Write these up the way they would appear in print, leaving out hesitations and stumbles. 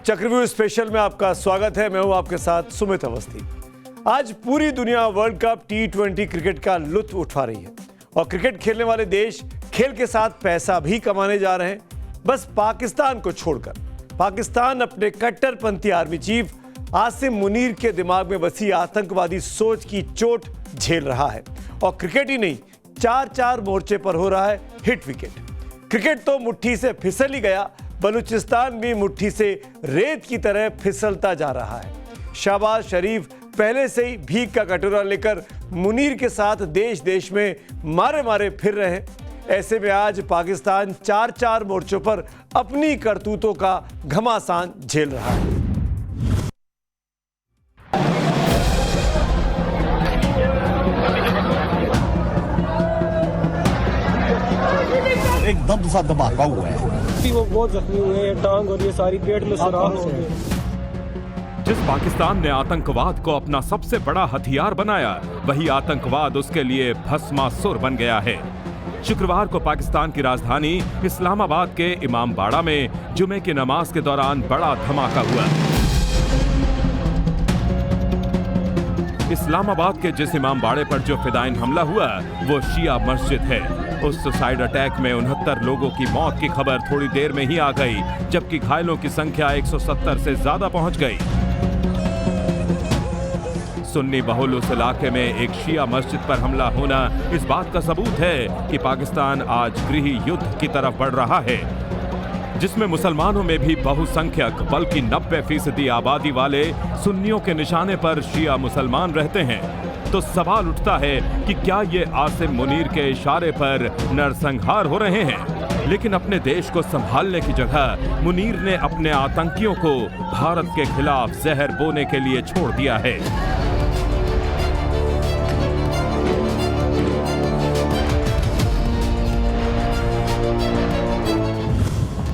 चक्रव्यूह स्पेशल में आपका स्वागत है। मैं हूं आपके साथ सुमित अवस्थी। आज पूरी दुनिया वर्ल्ड कप T20 क्रिकेट का लुत्फ उठा रही है और क्रिकेट खेलने वाले देश खेल के साथ पैसा भी कमाने जा रहे हैं, बस पाकिस्तान को छोड़कर। पाकिस्तान अपने कट्टरपंथी आर्मी चीफ आसिम मुनीर के दिमाग में बसी आतंकवादी सोच की चोट झेल रहा है और क्रिकेट ही नहीं, चार मोर्चे पर हो रहा है हिट विकेट। क्रिकेट तो मुट्ठी से फिसल ही गया, बलूचिस्तान भी मुट्ठी से रेत की तरह फिसलता जा रहा है। शहबाज शरीफ पहले से ही भीख का कटोरा लेकर मुनीर के साथ देश देश में मारे फिर रहे हैं। ऐसे में आज पाकिस्तान चार मोर्चों पर अपनी करतूतों का घमासान झेल रहा है। एकदम दूसरा धमाका हुआ है। वो बहुत जख्मी हुए हैं, टांग और ये सारी पेट में सुराख हो गए। जिस पाकिस्तान ने आतंकवाद को अपना सबसे बड़ा हथियार बनाया, वही आतंकवाद उसके लिए भस्मासुर बन गया है। शुक्रवार को पाकिस्तान की राजधानी इस्लामाबाद के इमाम बाड़ा में जुमे की नमाज के दौरान बड़ा धमाका हुआ। इस्लामाबाद के जिस इमाम बाड़े पर जो फिदाइन हमला हुआ वो शिया मस्जिद है। उस सुसाइड अटैक में 69 लोगों की मौत की खबर थोड़ी देर में ही आ गई, जबकि घायलों की संख्या 170 से ज्यादा पहुंच गई। सुन्नी बहुल उस इलाके में एक शिया मस्जिद पर हमला होना इस बात का सबूत है कि पाकिस्तान आज गृह युद्ध की तरफ बढ़ रहा है, जिसमें मुसलमानों में भी बहुसंख्यक बल्कि 90% आबादी वाले सुन्नियों के निशाने पर शिया मुसलमान रहते हैं। तो सवाल उठता है कि क्या ये आसिम मुनीर के इशारे पर नरसंहार हो रहे हैं? लेकिन अपने देश को संभालने की जगह मुनीर ने अपने आतंकियों को भारत के खिलाफ जहर बोने के लिए छोड़ दिया है।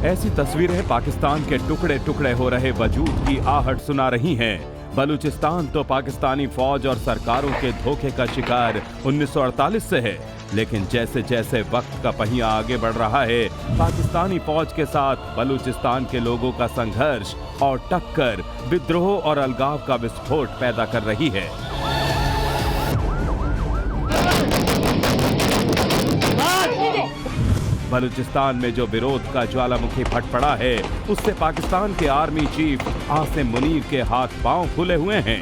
ऐसी तस्वीरें पाकिस्तान के टुकड़े टुकड़े हो रहे वजूद की आहट सुना रही हैं। बलूचिस्तान तो पाकिस्तानी फौज और सरकारों के धोखे का शिकार 1948 से है, लेकिन जैसे जैसे वक्त का पहिया आगे बढ़ रहा है, पाकिस्तानी फौज के साथ बलूचिस्तान के लोगों का संघर्ष और टक्कर विद्रोह और अलगाव का विस्फोट पैदा कर रही है। बलूचिस्तान में जो विरोध का ज्वालामुखी फट पड़ा है, उससे पाकिस्तान के आर्मी चीफ आसिम मुनीर के हाथ पांव खुले हुए हैं।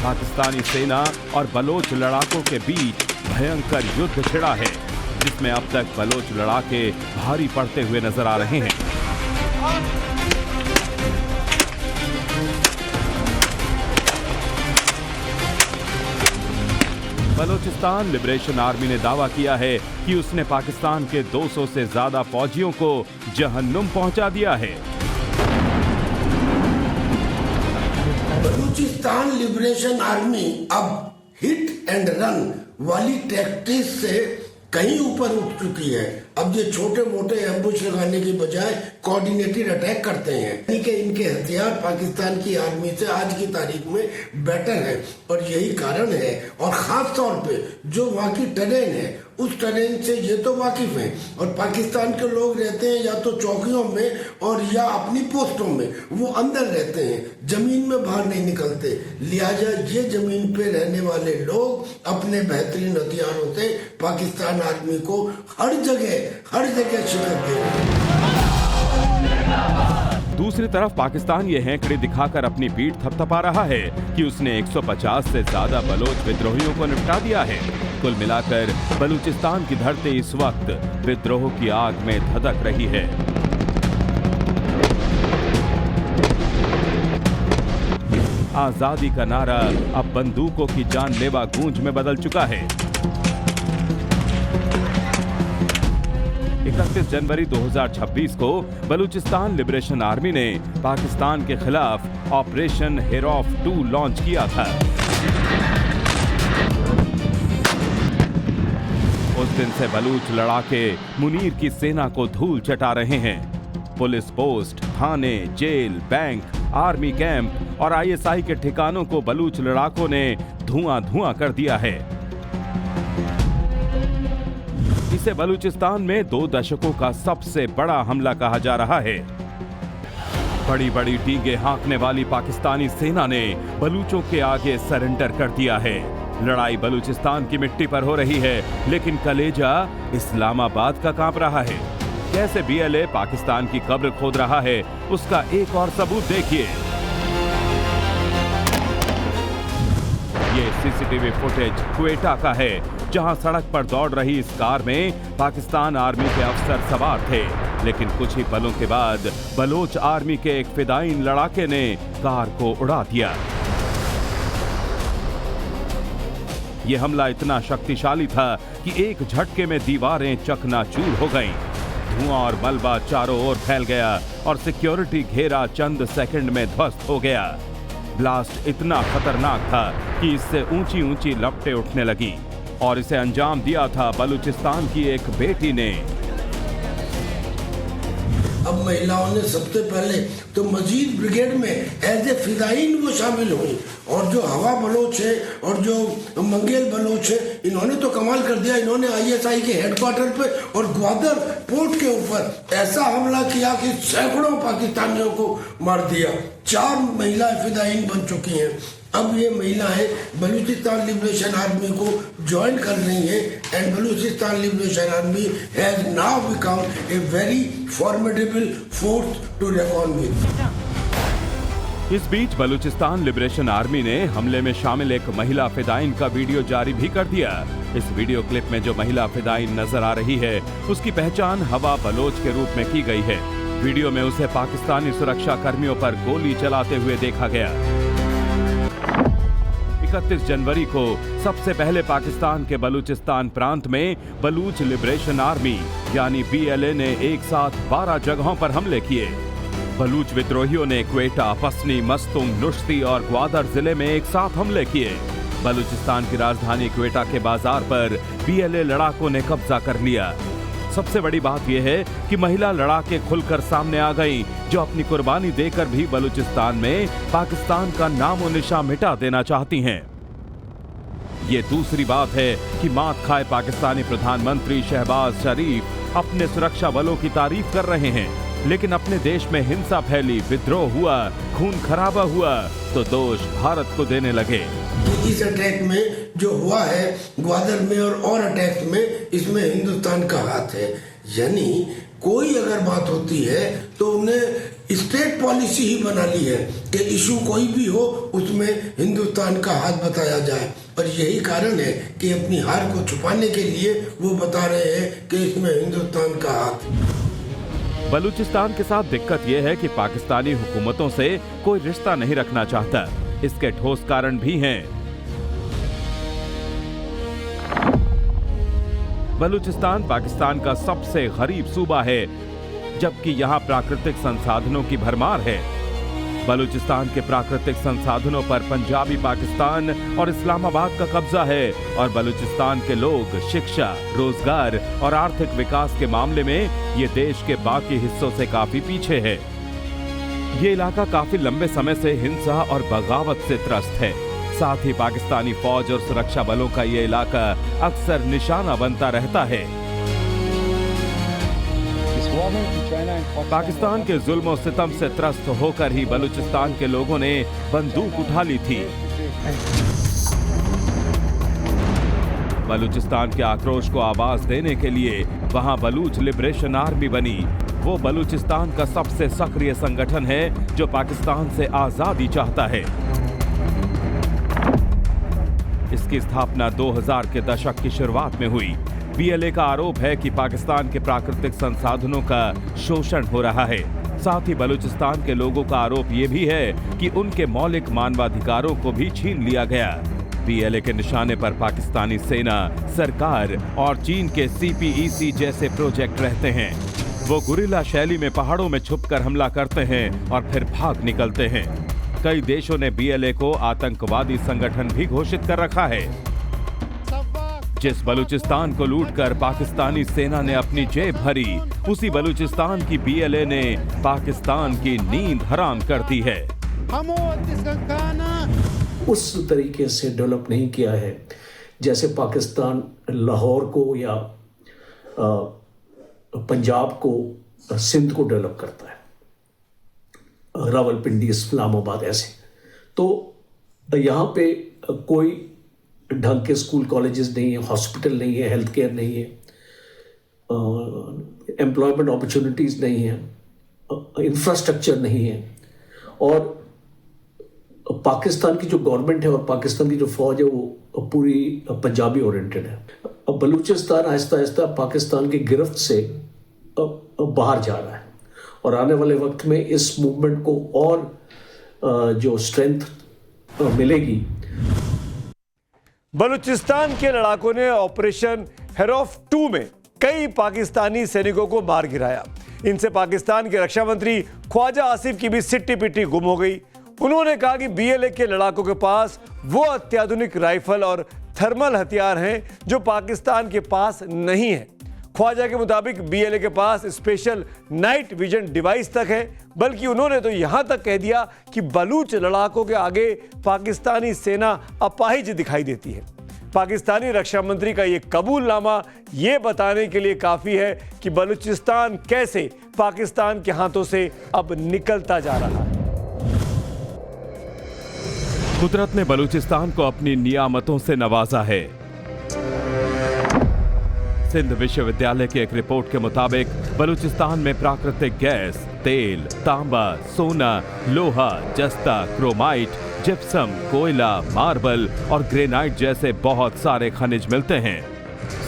पाकिस्तानी सेना और बलोच लड़ाकों के बीच भयंकर युद्ध छिड़ा है, जिसमें अब तक बलोच लड़ाके भारी पड़ते हुए नजर आ रहे हैं। बलूचिस्तान लिबरेशन आर्मी ने दावा किया है कि उसने पाकिस्तान के 200 से ज्यादा फौजियों को जहन्नुम पहुंचा दिया है। बलूचिस्तान लिबरेशन आर्मी अब हिट एंड रन वाली टैक्टिक से कहीं ऊपर उठ चुकी है। अब ये छोटे मोटे एम्बुश लगाने की बजाय कोऑर्डिनेटेड अटैक करते हैं। यानी कि इनके हथियार पाकिस्तान की आर्मी से आज की तारीख में बेटर है और यही कारण है। और खास तौर पे जो वहाँ की टरेन है, उस टरेन से ये तो वाकिफ हैं और पाकिस्तान के लोग रहते हैं या तो चौकियों में और या अपनी पोस्टों में, वो अंदर रहते हैं, जमीन में बाहर नहीं निकलते। लिहाजा ये जमीन पे रहने वाले लोग अपने बेहतरीन हथियारों से पाकिस्तान आर्मी को हर जगह शिकस्त दे रहे हैं। दूसरी तरफ पाकिस्तान ये हैंकड़ी दिखाकर अपनी पीठ थपथपा रहा है कि उसने 150 से ज्यादा बलोच विद्रोहियों को निपटा दिया है। कुल मिलाकर बलूचिस्तान की धरती इस वक्त विद्रोह की आग में धधक रही है। आजादी का नारा अब बंदूकों की जानलेवा गूंज में बदल चुका है। 31 जनवरी 2026 को बलूचिस्तान लिबरेशन आर्मी ने पाकिस्तान के खिलाफ ऑपरेशन हेरॉफ 2 लॉन्च किया था। उस दिन से बलूच लड़ाके मुनीर की सेना को धूल चटा रहे हैं। पुलिस पोस्ट, थाने, जेल, बैंक, आर्मी कैंप और ISI के ठिकानों को बलूच लड़ाकों ने धुआं कर दिया है। इसे बलूचिस्तान में 2 दशकों का सबसे बड़ा हमला कहा जा रहा है। बड़ी बड़ी डींगे हाँकने वाली पाकिस्तानी सेना ने बलूचों के आगे सरेंडर कर दिया है। लड़ाई बलूचिस्तान की मिट्टी पर हो रही है, लेकिन कलेजा इस्लामाबाद का कांप रहा है। कैसे बीएलए पाकिस्तान की कब्र खोद रहा है, उसका एक और सबूत देखिए। ये सीसीटीवी फुटेज क्वेटा का है, जहां सड़क पर दौड़ रही इस कार में पाकिस्तान आर्मी के अफसर सवार थे, लेकिन कुछ ही पलों के बाद बलोच आर्मी के एक फिदायीन लड़ाके ने कार को उड़ा दिया। यह हमला इतना शक्तिशाली था कि एक झटके में दीवारें चकनाचूर हो गईं। धुआं और मलबा चारों ओर फैल गया और सिक्योरिटी घेरा चंद सेकंड में ध्वस्त हो गया। ब्लास्ट इतना खतरनाक था कि इससे ऊंची ऊंची लपटें उठने लगी और इसे अंजाम दिया था बलूचिस्तान की एक बेटी ने। अब महिलाओं ने सबसे पहले तो मजीद ब्रिगेड में एज ए फिदायीन वो शामिल हुई, और जो हवा बलोच है और जो मंगेल बलोच है, इन्होंने तो कमाल कर दिया। इन्होंने आईएसआई के हेडक्वार्टर पे और ग्वादर पोर्ट के ऊपर ऐसा हमला किया कि सैकड़ों पाकिस्तानियों को मार दिया। 4 महिलाएं फिदायीन बन चुकी हैं। अब ये महिलाएं बलूचिस्तान लिबरेशन आर्मी को ज्वाइन कर रही हैं, and Balochistan liberation army has now become a very formidable force to reckon with. इस बीच बलूचिस्तान लिबरेशन आर्मी ने हमले में शामिल एक महिला फिदायीन का वीडियो जारी भी कर दिया। इस वीडियो क्लिप में जो महिला फिदायीन नजर आ रही है, उसकी पहचान हवा बलोच के रूप में की गई है। वीडियो में उसे पाकिस्तानी सुरक्षा कर्मियों पर गोली चलाते हुए देखा गया। 31 जनवरी को सबसे पहले पाकिस्तान के बलूचिस्तान प्रांत में बलूच लिबरेशन आर्मी यानी बीएलए ने एक साथ 12 जगहों पर हमले किए। बलूच विद्रोहियों ने क्वेटा, पसनी, मस्तुंग, नुश्ती और ग्वादर जिले में एक साथ हमले किए। बलूचिस्तान की राजधानी क्वेटा के बाजार पर बीएलए लड़ाकों ने कब्जा कर लिया। सबसे बड़ी बात यह है कि महिला लड़ाके खुलकर सामने आ गईं, जो अपनी कुर्बानी देकर भी बलूचिस्तान में पाकिस्तान का नामो निशान मिटा देना चाहती हैं। ये दूसरी बात है कि मात खाए पाकिस्तानी प्रधानमंत्री शहबाज शरीफ अपने सुरक्षा बलों की तारीफ कर रहे हैं, लेकिन अपने देश में हिंसा फैली, विद्रोह हुआ, खून खराबा हुआ तो दोष भारत को देने लगे। इस अटैक में जो हुआ है ग्वादर में और अटैक में, इसमें हिंदुस्तान का हाथ है। यानी कोई अगर बात होती है तो उन्हें स्टेट पॉलिसी ही बना ली है कि इशू कोई भी हो उसमें हिंदुस्तान का हाथ बताया जाए, और यही कारण है कि अपनी हार को छुपाने के लिए वो बता रहे हैं कि इसमें हिंदुस्तान का हाथ। बलूचिस्तान के साथ दिक्कत यह है कि पाकिस्तानी हुकूमतों से कोई रिश्ता नहीं रखना चाहता। इसके ठोस कारण भी हैं। बलूचिस्तान पाकिस्तान का सबसे गरीब सूबा है, जबकि यहाँ प्राकृतिक संसाधनों की भरमार है। बलूचिस्तान के प्राकृतिक संसाधनों पर पंजाबी पाकिस्तान और इस्लामाबाद का कब्जा है, और बलूचिस्तान के लोग शिक्षा, रोजगार और आर्थिक विकास के मामले में ये देश के बाकी हिस्सों से काफी पीछे है। ये इलाका काफी लंबे समय से हिंसा और बगावत से त्रस्त है। साथ ही पाकिस्तानी फौज और सुरक्षा बलों का ये इलाका अक्सर निशाना बनता रहता है। पाकिस्तान के जुल्म और सितम से त्रस्त होकर ही बलूचिस्तान के लोगों ने बंदूक उठा ली थी। बलूचिस्तान के आक्रोश को आवाज देने के लिए वहां बलूच लिबरेशन आर्मी बनी। वो बलूचिस्तान का सबसे सक्रिय संगठन है जो पाकिस्तान से आजादी चाहता है। इसकी स्थापना 2000 के दशक की शुरुआत में हुई। बीएलए का आरोप है कि पाकिस्तान के प्राकृतिक संसाधनों का शोषण हो रहा है। साथ ही बलूचिस्तान के लोगों का आरोप ये भी है कि उनके मौलिक मानवाधिकारों को भी छीन लिया गया। बीएलए के निशाने पर पाकिस्तानी सेना, सरकार और चीन के सीपीईसी जैसे प्रोजेक्ट रहते हैं। वो गुरिल्ला शैली में पहाड़ों में छुपकर हमला करते हैं और फिर भाग निकलते हैं। कई देशों ने बीएलए को आतंकवादी संगठन भी घोषित कर रखा है। जिस बलूचिस्तान को लूटकर पाकिस्तानी सेना ने अपनी जेब भरी, उसी बलूचिस्तान की बीएलए ने पाकिस्तान की नींद हराम कर दी है। उस तरीके से डेवलप नहीं किया है जैसे पाकिस्तान लाहौर को या पंजाब को, सिंध को डेवलप करता है, रावलपिंडी, इस्लामाबाद, ऐसे। तो यहाँ पे कोई ढंग के स्कूल कॉलेजेस नहीं है, हॉस्पिटल नहीं है, हेल्थ केयर नहीं है, एम्प्लॉयमेंट अपॉर्चुनिटीज़ नहीं है, इंफ्रास्ट्रक्चर नहीं है। और पाकिस्तान की जो गवर्नमेंट है और पाकिस्तान की जो फौज है वो पूरी पंजाबी ओरिएंटेड है। अब बलूचिस्तान आहिस्ता आहिस्ता पाकिस्तान की गिरफ्त से बाहर जा रहा है और आने वाले वक्त में इस मूवमेंट को और जो स्ट्रेंथ मिलेगी। बलूचिस्तान के लड़ाकों ने ऑपरेशन हेरोफ 2 में कई पाकिस्तानी सैनिकों को मार गिराया। इनसे पाकिस्तान के रक्षा मंत्री ख्वाजा आसिफ की भी सिट्टी पिट्टी गुम हो गई। उन्होंने कहा कि बीएलए के लड़ाकों के पास वो अत्याधुनिक राइफल और थर्मल हथियार हैं जो पाकिस्तान के पास नहीं है। ख्वाजा के मुताबिक बीएलए के पास स्पेशल नाइट विजन डिवाइस तक है, बल्कि उन्होंने तो यहां तक कह दिया कि बलूच लड़ाकों के आगे पाकिस्तानी सेना अपाहिज दिखाई देती है। पाकिस्तानी रक्षा मंत्री का ये कबूलनामा ये बताने के लिए काफी है कि बलूचिस्तान कैसे पाकिस्तान के हाथों से अब निकलता जा रहा है। कुदरत ने बलूचिस्तान को अपनी नियामतों से नवाजा है। सिंध विश्वविद्यालय की एक रिपोर्ट के मुताबिक बलूचिस्तान में प्राकृतिक गैस, तेल, तांबा, सोना, लोहा, जस्ता, क्रोमाइट, जिप्सम, कोयला, मार्बल और ग्रेनाइट जैसे बहुत सारे खनिज मिलते हैं।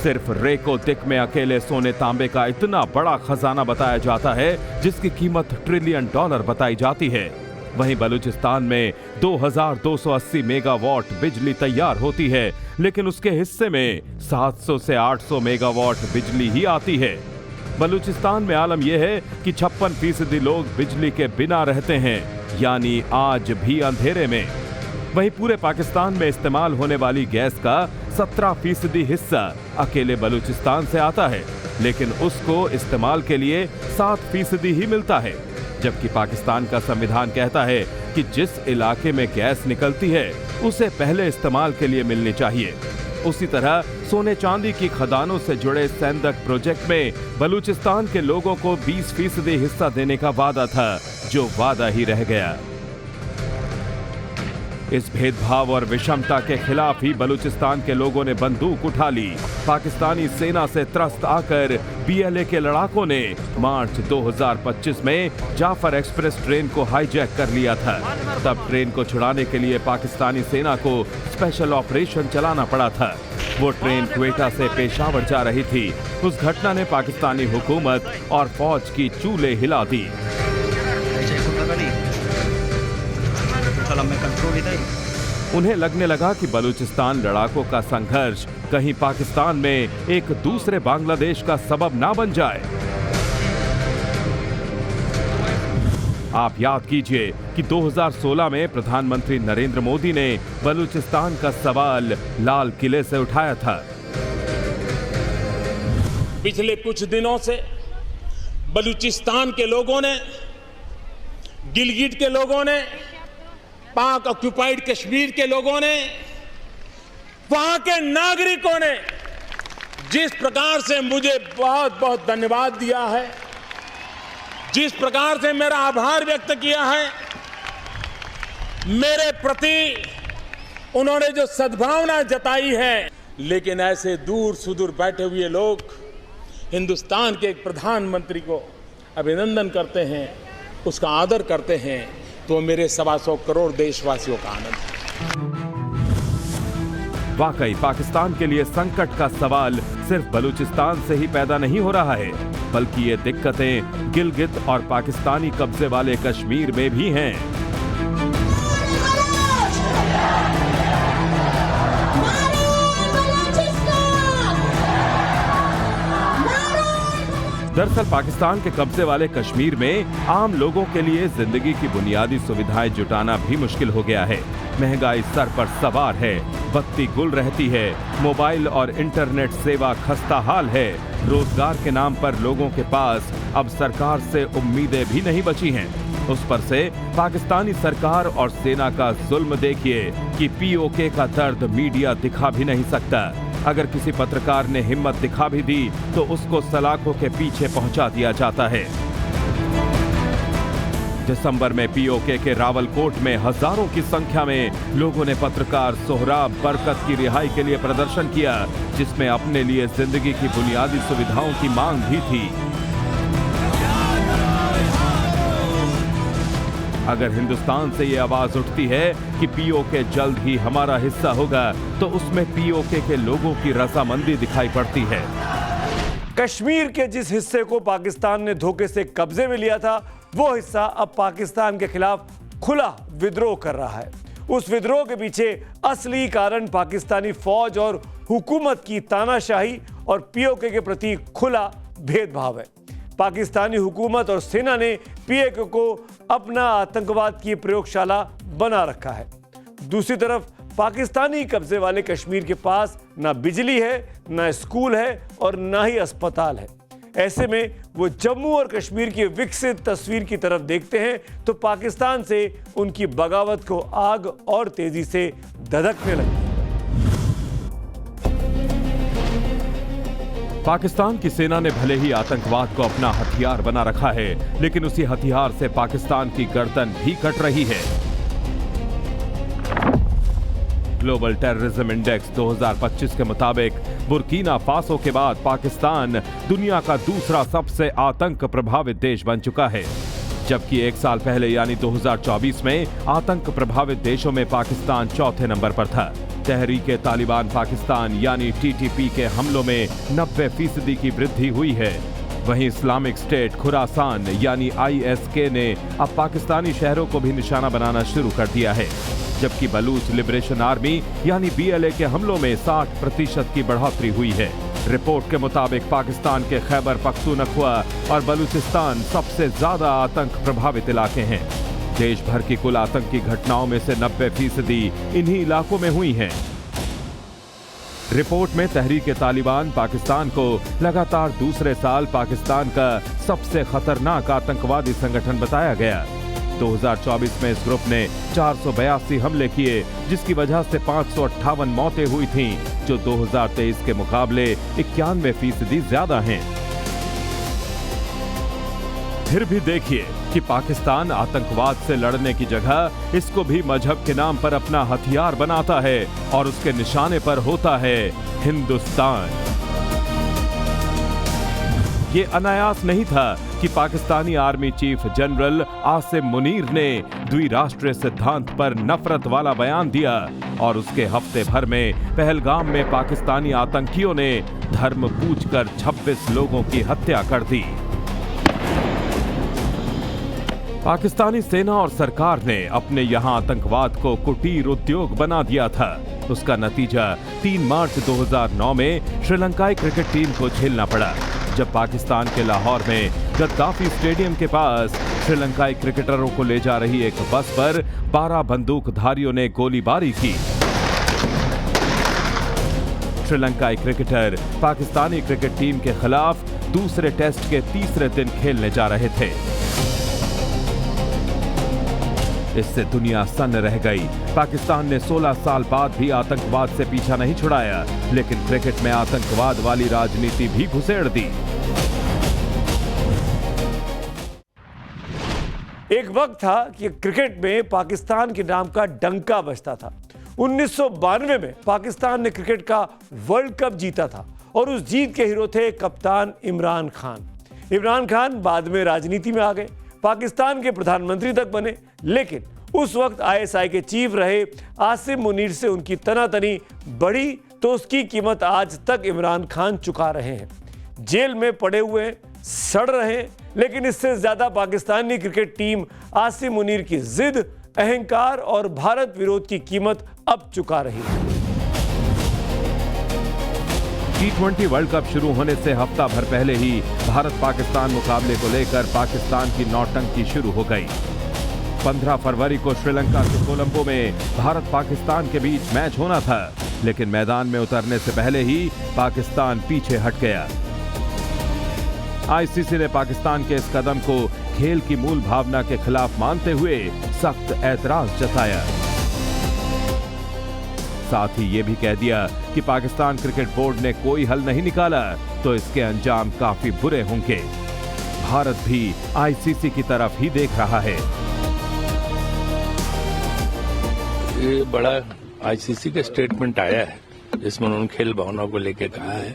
सिर्फ रेको तिक में अकेले सोने तांबे का इतना बड़ा खजाना बताया जाता है जिसकी कीमत $1 ट्रिलियन बताई जाती है। वहीं बलूचिस्तान में 2280 मेगावाट बिजली तैयार होती है, लेकिन उसके हिस्से में 700 से 800 मेगावाट बिजली ही आती है। बलूचिस्तान में आलम यह है कि 56% लोग बिजली के बिना रहते हैं, यानी आज भी अंधेरे में। वहीं पूरे पाकिस्तान में इस्तेमाल होने वाली गैस का 17% हिस्सा अकेले बलूचिस्तान से आता है, लेकिन उसको इस्तेमाल के लिए 7% ही मिलता है। जबकि पाकिस्तान का संविधान कहता है कि जिस इलाके में गैस निकलती है उसे पहले इस्तेमाल के लिए मिलनी चाहिए। उसी तरह सोने चांदी की खदानों से जुड़े सेंदक प्रोजेक्ट में बलूचिस्तान के लोगों को 20% हिस्सा देने का वादा था, जो वादा ही रह गया। इस भेदभाव और विषमता के खिलाफ ही बलूचिस्तान के लोगों ने बंदूक उठा ली। पाकिस्तानी सेना से त्रस्त आकर बीएलए के लड़ाकों ने मार्च 2025 में जाफर एक्सप्रेस ट्रेन को हाईजैक कर लिया था। तब ट्रेन को छुड़ाने के लिए पाकिस्तानी सेना को स्पेशल ऑपरेशन चलाना पड़ा था। वो ट्रेन क्वेटा से पेशावर जा रही थी। उस घटना ने पाकिस्तानी हुकूमत और फौज की चूल्हे हिला दी। उन्हें लगने लगा कि बलूचिस्तान लड़ाकों का संघर्ष कहीं पाकिस्तान में एक दूसरे बांग्लादेश का सबब ना बन जाए। आप याद कीजिए कि 2016 में प्रधानमंत्री नरेंद्र मोदी ने बलूचिस्तान का सवाल लाल किले से उठाया था। पिछले कुछ दिनों से बलूचिस्तान के लोगों ने, गिलगिट के लोगों ने, पाक ऑक्युपाइड कश्मीर के लोगों ने, वहां के नागरिकों ने जिस प्रकार से मुझे बहुत बहुत धन्यवाद दिया है, जिस प्रकार से मेरा आभार व्यक्त किया है, मेरे प्रति उन्होंने जो सद्भावना जताई है। लेकिन ऐसे दूर सुदूर बैठे हुए लोग हिंदुस्तान के एक प्रधानमंत्री को अभिनंदन करते हैं, उसका आदर करते हैं, तो मेरे 125 करोड़ देशवासियों का आनंद है। वाकई पाकिस्तान के लिए संकट का सवाल सिर्फ बलूचिस्तान से ही पैदा नहीं हो रहा है, बल्कि ये दिक्कतें गिलगित और पाकिस्तानी कब्जे वाले कश्मीर में भी हैं। दरअसल पाकिस्तान के कब्जे वाले कश्मीर में आम लोगों के लिए जिंदगी की बुनियादी सुविधाएं जुटाना भी मुश्किल हो गया है। महंगाई सर पर सवार है, बत्ती गुल रहती है, मोबाइल और इंटरनेट सेवा खस्ता हाल है। रोजगार के नाम पर लोगों के पास अब सरकार से उम्मीदें भी नहीं बची हैं। उस पर से पाकिस्तानी सरकार और सेना का जुल्म देखिए कि पीओके का दर्द मीडिया दिखा भी नहीं सकता। अगर किसी पत्रकार ने हिम्मत दिखा भी दी तो उसको सलाखों के पीछे पहुंचा दिया जाता है। दिसंबर में पीओके के रावलकोट में हजारों की संख्या में लोगों ने पत्रकार सोहराब बरकत की रिहाई के लिए प्रदर्शन किया, जिसमें अपने लिए जिंदगी की बुनियादी सुविधाओं की मांग भी थी। अगर हिंदुस्तान से ये आवाज उठती है कि पीओके जल्द ही हमारा हिस्सा होगा, तो उसमें पीओके के लोगों की रजामंदी दिखाई पड़ती है। कश्मीर के जिस हिस्से को पाकिस्तान ने धोखे से कब्जे में लिया था, वो हिस्सा अब पाकिस्तान के खिलाफ खुला विद्रोह कर रहा है। उस विद्रोह के पीछे असली कारण पाकिस्तानी फौज और हुकूमत की तानाशाही और पीओके के प्रति खुला भेदभाव है। पाकिस्तानी हुकूमत और सेना ने पीओके को अपना आतंकवाद की प्रयोगशाला बना रखा है। दूसरी तरफ पाकिस्तानी कब्जे वाले कश्मीर के पास ना बिजली है, ना स्कूल है और ना ही अस्पताल है। ऐसे में वो जम्मू और कश्मीर की विकसित तस्वीर की तरफ देखते हैं तो पाकिस्तान से उनकी बगावत को आग और तेजी से धधकने लगती है। पाकिस्तान की सेना ने भले ही आतंकवाद को अपना हथियार बना रखा है, लेकिन उसी हथियार से पाकिस्तान की गर्दन भी कट रही है। ग्लोबल टेररिज्म इंडेक्स 2025 के मुताबिक बुर्किना फासो के बाद पाकिस्तान दुनिया का दूसरा सबसे आतंक प्रभावित देश बन चुका है, जबकि एक साल पहले यानी 2024 में आतंक प्रभावित देशों में पाकिस्तान चौथे नंबर पर था। तहरीके तालिबान पाकिस्तान यानी टीटीपी के हमलों में 90% की वृद्धि हुई है। वहीं इस्लामिक स्टेट खुरासान यानी ISK ने अब पाकिस्तानी शहरों को भी निशाना बनाना शुरू कर दिया है, जबकि बलूच लिबरेशन आर्मी यानी BLA के हमलों में 60% की बढ़ोतरी हुई है। रिपोर्ट के मुताबिक पाकिस्तान के खैबर पख्तूनख्वा और बलूचिस्तान सबसे ज्यादा आतंक प्रभावित इलाके हैं। देश भर की कुल आतंकी घटनाओं में से 90% इन्हीं इलाकों में हुई हैं। रिपोर्ट में तहरीके तालिबान पाकिस्तान को लगातार दूसरे साल पाकिस्तान का सबसे खतरनाक आतंकवादी संगठन बताया गया। 2024 में इस ग्रुप ने 482 हमले किए, जिसकी वजह से 558 मौतें हुई थीं, जो 2023 के मुकाबले 91% ज्यादा हैं। फिर भी देखिए कि पाकिस्तान आतंकवाद से लड़ने की जगह इसको भी मजहब के नाम पर अपना हथियार बनाता है और उसके निशाने पर होता है हिंदुस्तान। ये अनायास नहीं था कि Pakistani army chief general Asim Munir ने द्विराष्ट्रीय सिद्धांत पर नफरत वाला बयान दिया और उसके हफ्ते भर में पहलगाम में पाकिस्तानी आतंकियों ने धर्म पूछकर 26 लोगों की हत्या कर दी। पाकिस्तानी सेना और सरकार ने अपने यहां आतंकवाद को कुटीर उद्योग बना दिया था। उसका नतीजा 3 मार्च 2009 में श्रीलंकाई क्रिकेट टीम को झेलना पड़ा, जब पाकिस्तान के लाहौर में गद्दाफी स्टेडियम के पास श्रीलंकाई क्रिकेटरों को ले जा रही एक बस पर 12 बंदूकधारियों ने गोलीबारी की। श्रीलंकाई क्रिकेटर पाकिस्तानी क्रिकेट टीम के खिलाफ दूसरे टेस्ट के तीसरे दिन खेलने जा रहे थे। इससे दुनिया सन्न रह गई। पाकिस्तान ने 16 साल बाद भी आतंकवाद से पीछा नहीं छुड़ाया, लेकिन क्रिकेट में आतंकवाद वाली राजनीति भी घुसेड़ दी। एक वक्त था कि क्रिकेट में पाकिस्तान के नाम का डंका बजता था। 1992 में पाकिस्तान ने क्रिकेट का वर्ल्ड कप जीता था और उस जीत के हीरो थे कप्तान इमरान खान। इमरान खान बाद में राजनीति में आ गए, पाकिस्तान के प्रधानमंत्री तक बने, लेकिन उस वक्त ISI के चीफ रहे आसिम मुनीर से उनकी तनातनी बढ़ी तो उसकी कीमत आज तक इमरान खान चुका रहे हैं। जेल में पड़े हुए सड़ रहे हैं, लेकिन इससे ज्यादा पाकिस्तानी क्रिकेट टीम आसिम मुनीर की जिद, अहंकार और भारत विरोध की कीमत अब चुका रही है। T20 वर्ल्ड कप शुरू होने से हफ्ता भर पहले ही भारत पाकिस्तान मुकाबले को लेकर पाकिस्तान की नौटंकी शुरू हो गई। 15 फरवरी को श्रीलंका के कोलंबो में भारत पाकिस्तान के बीच मैच होना था, लेकिन मैदान में उतरने से पहले ही पाकिस्तान पीछे हट गया। ICC ने पाकिस्तान के इस कदम को खेल की मूल भावना के खिलाफ मानते हुए सख्त ऐतराज जताया। साथ ही ये भी कह दिया कि पाकिस्तान क्रिकेट बोर्ड ने कोई हल नहीं निकाला तो इसके अंजाम काफी बुरे होंगे। भारत भी आईसीसी की तरफ ही देख रहा है। ये बड़ा आईसीसी का स्टेटमेंट आया है जिसमें उन्होंने खेल भावना को लेकर कहा है,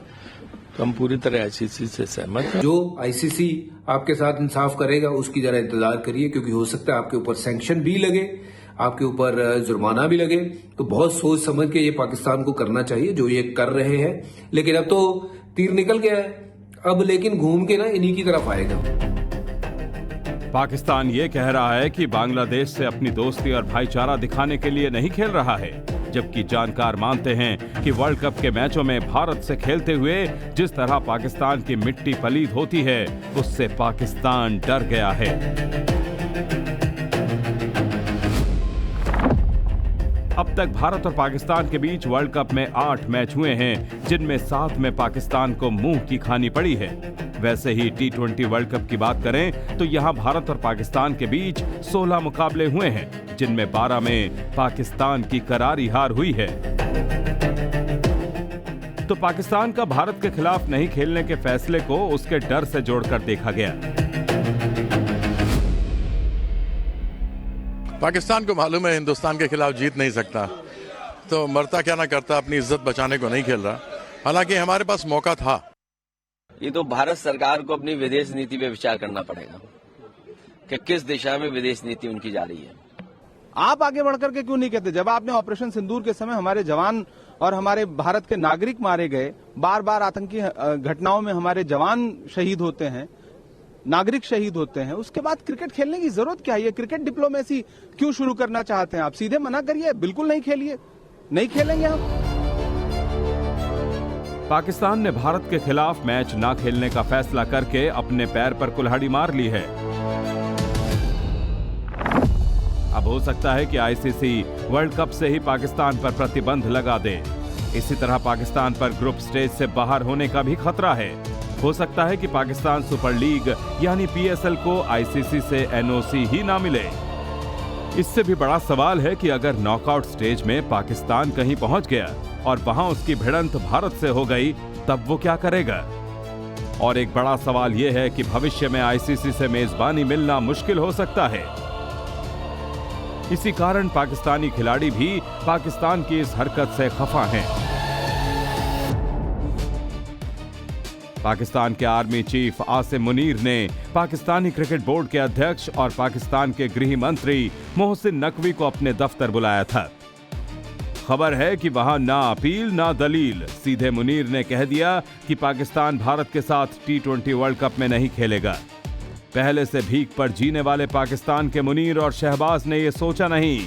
तो हम पूरी तरह आईसीसी से सहमत हैं। जो आईसीसी आपके साथ इंसाफ करेगा उसकी जरा इंतजार करिए, क्योंकि हो सकता है आपके ऊपर सैंक्शन भी लगे, आपके ऊपर जुर्माना भी लगे। तो बहुत सोच समझ के ये पाकिस्तान को करना चाहिए जो ये कर रहे हैं। लेकिन अब तो तीर निकल गया है, अब लेकिन घूम के ना इन्हीं की तरफ आएगा। पाकिस्तान ये कह रहा है कि बांग्लादेश से अपनी दोस्ती और भाईचारा दिखाने के लिए नहीं खेल रहा है, जबकि जानकार मानते हैं कि वर्ल्ड कप के मैचों में भारत से खेलते हुए जिस तरह पाकिस्तान की मिट्टी पलीद होती है उससे पाकिस्तान डर गया है। अब तक भारत और पाकिस्तान के बीच वर्ल्ड कप में 8 मैच हुए हैं, जिनमें 7 में पाकिस्तान को मुंह की खानी पड़ी है। वैसे ही T20 वर्ल्ड कप की बात करें तो यहां भारत और पाकिस्तान के बीच 16 मुकाबले हुए हैं, जिनमें 12 में पाकिस्तान की करारी हार हुई है। तो पाकिस्तान का भारत के खिलाफ नहीं खेलने के फैसले को उसके डर से जोड़कर देखा गया। पाकिस्तान को मालूम है हिंदुस्तान के खिलाफ जीत नहीं सकता, तो मरता क्या ना करता, अपनी इज्जत बचाने को नहीं खेल रहा। हालांकि हमारे पास मौका था। ये तो भारत सरकार को अपनी विदेश नीति पे विचार करना पड़ेगा कि किस दिशा में विदेश नीति उनकी जा रही है। आप आगे बढ़कर के क्यों नहीं कहते? जब आपने ऑपरेशन सिंदूर के समय हमारे जवान और हमारे भारत के नागरिक मारे गए, बार बार आतंकी घटनाओं में हमारे जवान शहीद होते हैं, नागरिक शहीद होते हैं, उसके बाद क्रिकेट खेलने की जरूरत क्या है? ये क्रिकेट डिप्लोमेसी क्यों शुरू करना चाहते हैं आप? सीधे मना करिए, बिल्कुल नहीं खेलिए, नहीं खेलेंगे हम। पाकिस्तान ने भारत के खिलाफ मैच ना खेलने का फैसला करके अपने पैर पर कुल्हाड़ी मार ली है। अब हो सकता है कि आईसीसी वर्ल्ड कप से ही पाकिस्तान पर प्रतिबंध लगा दे। इसी तरह पाकिस्तान पर ग्रुप स्टेज से बाहर होने का भी खतरा है। हो सकता है कि पाकिस्तान सुपर लीग यानी पीएसएल को आईसीसी से एनओसी ही ना मिले। इससे भी बड़ा सवाल है कि अगर नॉकआउट स्टेज में पाकिस्तान कहीं पहुंच गया और वहां उसकी भिड़ंत भारत से हो गई, तब वो क्या करेगा? और एक बड़ा सवाल यह है कि भविष्य में आईसीसी से मेजबानी मिलना मुश्किल हो सकता है। इसी कारण पाकिस्तानी खिलाड़ी भी पाकिस्तान की इस हरकत से खफा हैं। पाकिस्तान के आर्मी चीफ आसिम मुनीर ने पाकिस्तानी क्रिकेट बोर्ड के अध्यक्ष और पाकिस्तान के गृह मंत्री मोहसिन नकवी को अपने दफ्तर बुलाया था। खबर है कि वहां ना अपील ना दलील, सीधे मुनीर ने कह दिया कि पाकिस्तान भारत के साथ T20 वर्ल्ड कप में नहीं खेलेगा। पहले से भीख पर जीने वाले पाकिस्तान के मुनीर और शहबाज ने यह सोचा नहीं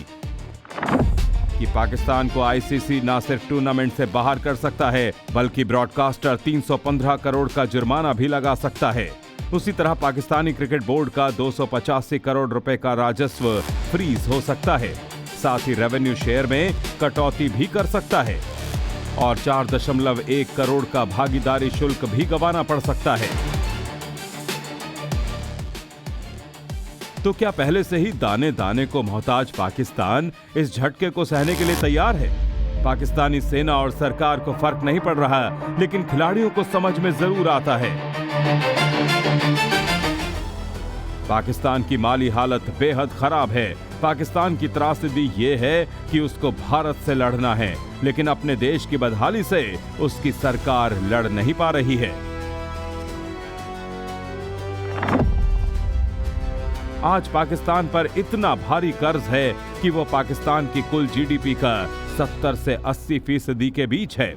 कि पाकिस्तान को आईसीसी ना सिर्फ टूर्नामेंट से बाहर कर सकता है, बल्कि ब्रॉडकास्टर 315 करोड़ का जुर्माना भी लगा सकता है। उसी तरह पाकिस्तानी क्रिकेट बोर्ड का 285 करोड़ रुपए का राजस्व फ्रीज हो सकता है। साथ ही रेवेन्यू शेयर में कटौती भी कर सकता है और 4.1 करोड़ का भागीदारी शुल्क भी गंवाना पड़ सकता है। तो क्या पहले से ही दाने दाने को मोहताज पाकिस्तान इस झटके को सहने के लिए तैयार है? पाकिस्तानी सेना और सरकार को फर्क नहीं पड़ रहा, लेकिन खिलाड़ियों को समझ में जरूर आता है। पाकिस्तान की माली हालत बेहद खराब है। पाकिस्तान की त्रासदी ये है कि उसको भारत से लड़ना है, लेकिन अपने देश की बदहाली से उसकी सरकार लड़ नहीं पा रही है। आज पाकिस्तान पर इतना भारी कर्ज है कि वो पाकिस्तान की कुल जीडीपी का 70 से 80% के बीच है।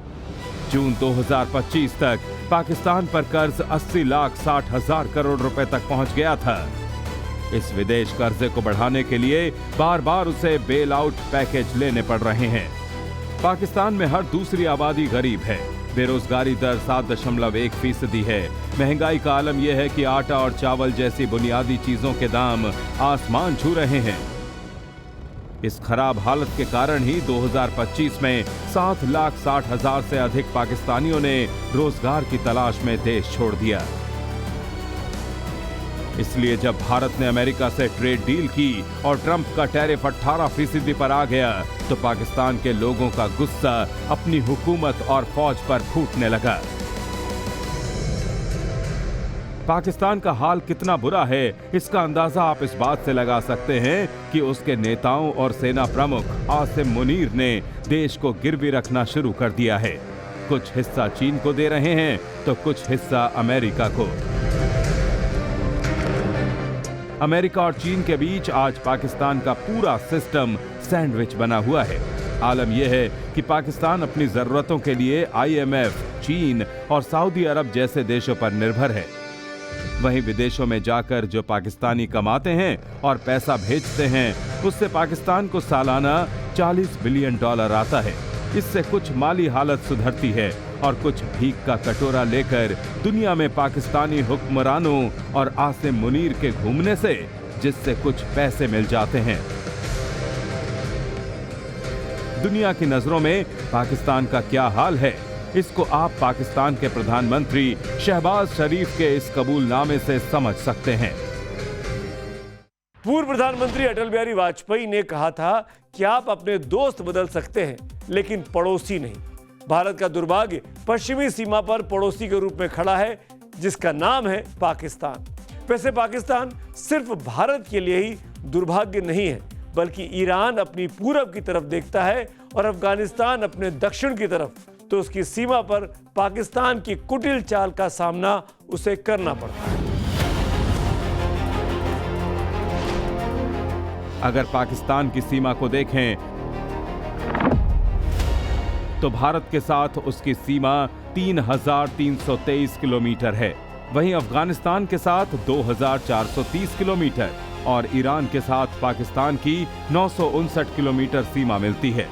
जून 2025 तक पाकिस्तान पर कर्ज 80,60,000 करोड़ रुपए तक पहुंच गया था। इस विदेश कर्जे को बढ़ाने के लिए बार बार उसे बेल आउट पैकेज लेने पड़ रहे हैं। पाकिस्तान में हर दूसरी आबादी गरीब है। बेरोजगारी दर 7.1% है। महंगाई का आलम यह है कि आटा और चावल जैसी बुनियादी चीजों के दाम आसमान छू रहे हैं। इस खराब हालत के कारण ही 2025 में 7,60,000 से अधिक पाकिस्तानियों ने रोजगार की तलाश में देश छोड़ दिया। इसलिए जब भारत ने अमेरिका से ट्रेड डील की और ट्रंप का टैरिफ 18% पर आ गया तो पाकिस्तान के लोगों का गुस्सा अपनी हुकूमत और फौज पर फूटने लगा। पाकिस्तान का हाल कितना बुरा है इसका अंदाजा आप इस बात से लगा सकते हैं कि उसके नेताओं और सेना प्रमुख आसिम मुनीर ने देश को गिरवी रखना शुरू कर दिया है। कुछ हिस्सा चीन को दे रहे हैं तो कुछ हिस्सा अमेरिका को। अमेरिका और चीन के बीच आज पाकिस्तान का पूरा सिस्टम सैंडविच बना हुआ है। आलम यह है कि पाकिस्तान अपनी जरूरतों के लिए IMF, चीन और सऊदी अरब जैसे देशों पर निर्भर है। वहीं विदेशों में जाकर जो पाकिस्तानी कमाते हैं और पैसा भेजते हैं उससे पाकिस्तान को सालाना $40 बिलियन आता है। इससे कुछ माली हालत सुधरती है और कुछ भीख का कटोरा लेकर दुनिया में पाकिस्तानी हुक्मरानों और आसिम मुनीर के घूमने से जिससे कुछ पैसे मिल जाते हैं। दुनिया की नजरों में पाकिस्तान का क्या हाल है इसको आप पाकिस्तान के प्रधानमंत्री शहबाज शरीफ के इस कबूलनामे से समझ सकते हैं। पूर्व प्रधानमंत्री अटल बिहारी वाजपेयी ने कहा था कि आप अपने दोस्त बदल सकते हैं लेकिन पड़ोसी नहीं। भारत का दुर्भाग्य पश्चिमी सीमा पर पड़ोसी के रूप में खड़ा है जिसका नाम है पाकिस्तान। वैसे पाकिस्तान सिर्फ भारत के लिए ही दुर्भाग्य नहीं है बल्कि ईरान अपनी पूरब की तरफ देखता है और अफगानिस्तान अपने दक्षिण की तरफ, तो उसकी सीमा पर पाकिस्तान की कुटिल चाल का सामना उसे करना पड़ता है। अगर पाकिस्तान की सीमा को देखें तो भारत के साथ उसकी सीमा 3,323 किलोमीटर है। वहीं अफगानिस्तान के साथ 2,430 किलोमीटर और ईरान के साथ पाकिस्तान की 959 किलोमीटर सीमा मिलती है।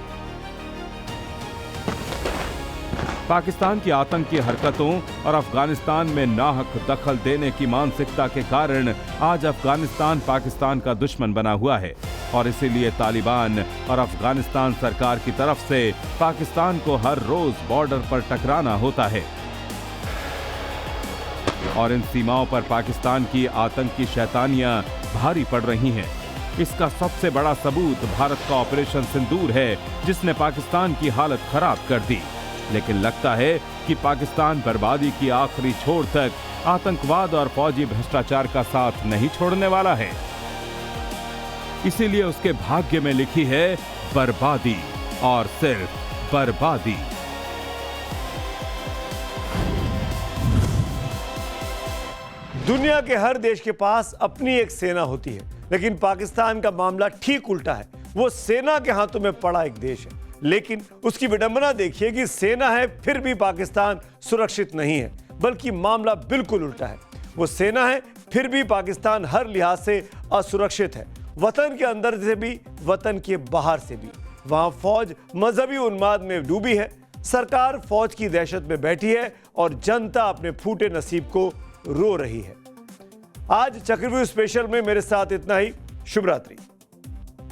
पाकिस्तान की आतंकी हरकतों और अफगानिस्तान में नाहक दखल देने की मानसिकता के कारण आज अफगानिस्तान पाकिस्तान का दुश्मन बना हुआ है और इसीलिए तालिबान और अफगानिस्तान सरकार की तरफ से पाकिस्तान को हर रोज बॉर्डर पर टकराना होता है और इन सीमाओं पर पाकिस्तान की आतंकी शैतानियां भारी पड़ रही हैं। इसका सबसे बड़ा सबूत भारत का ऑपरेशन सिंदूर है जिसने पाकिस्तान की हालत खराब कर दी। लेकिन लगता है कि पाकिस्तान बर्बादी की आखिरी छोर तक आतंकवाद और फौजी भ्रष्टाचार का साथ नहीं छोड़ने वाला है। इसीलिए उसके भाग्य में लिखी है बर्बादी और सिर्फ बर्बादी। दुनिया के हर देश के पास अपनी एक सेना होती है लेकिन पाकिस्तान का मामला ठीक उल्टा है। वो सेना के हाथों में पड़ा एक देश है लेकिन उसकी विडंबना देखिए कि सेना है फिर भी पाकिस्तान सुरक्षित नहीं है, बल्कि मामला बिल्कुल उल्टा है। वो सेना है फिर भी पाकिस्तान हर लिहाज से असुरक्षित है, वतन के अंदर से भी वतन के बाहर से भी। वहां फौज मजहबी उन्माद में डूबी है, सरकार फौज की दहशत में बैठी है और जनता अपने फूटे नसीब को रो रही है। आज चक्रव्यूह स्पेशल में मेरे साथ इतना ही। शुभ रात्रि।